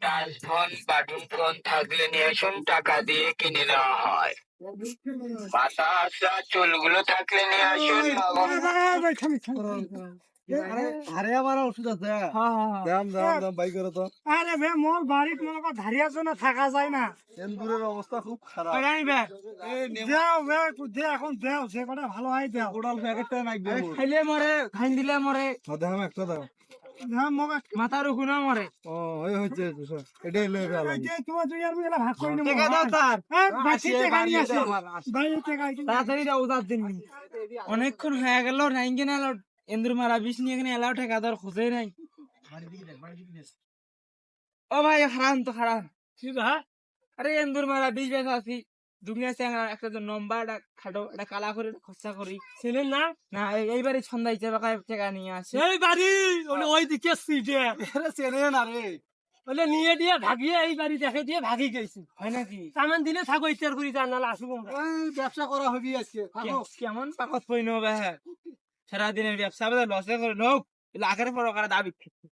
Touch phone, button phone থাকলে নিয়ে আসুন, টাকা দিয়ে কিনে নেওয়া হয়। মাথা আসা চুলগুলো থাকলে নিয়ে আসুন। আরে আমার ওষুধ আছে দাম দাম দাম বাই করো তো। আরে বে মোর বাড়িত মনে কর ধারিয়ার জন্য থাকা যায় না। এন্দুরের অবস্থা খুব খারাপ। নাই বে দেও বে দে এখন দেও যে কটা ভালো হয় দেও। কোড়াল প্যাকেটটা নাই দে। খাইলে মরে খাইন দিলে মরে দাম একটা দাও। না মগ মাথার উকুনা মরে। ও এই হচ্ছে এটাই লয়ে গেল। এই যে তোমার দুই আর মিলা ভাগ করে নিব। টাকা দাও তার। বাকি টাকা নিয়ে আসো। বাইরে টাকা তাড়াতাড়ি দাও উদার দিন অনেকক্ষণ হয়ে গেল নাইনকে না এলাও এন্দুর মারা বিষ নিয়ে এখানে এলাও ঠেকাদার খুঁজে নাই ও ভাই হারান তো হারান কি হ্যাঁ আরে এন্দুর মারা বিষ বেশ আছি দুনিয়া চ্যাংরা একটা তো লম্বা একটা খাটো একটা কালা করে খরচা করি ছেলের না না এইবারই সন্ধ্যায় চেপাকায় টাকা নিয়ে আসে এই বাড়ি ওই দিকে সিটে চেনে না রে। বলে নিয়ে দিয়ে ভাগিয়ে এই বাড়ি দেখে দিয়ে ভাগি গেছি। হয় নাকি সামান দিলে থাকো ইচ্ছার করি জান নাহলে আসবো আমরা। ওই ব্যবসা করা হবি আজকে। কেমন পাকত পই নেবে হ্যাঁ সারাদিনের ব্যবসা লসে করে লোক আখের পর দাবি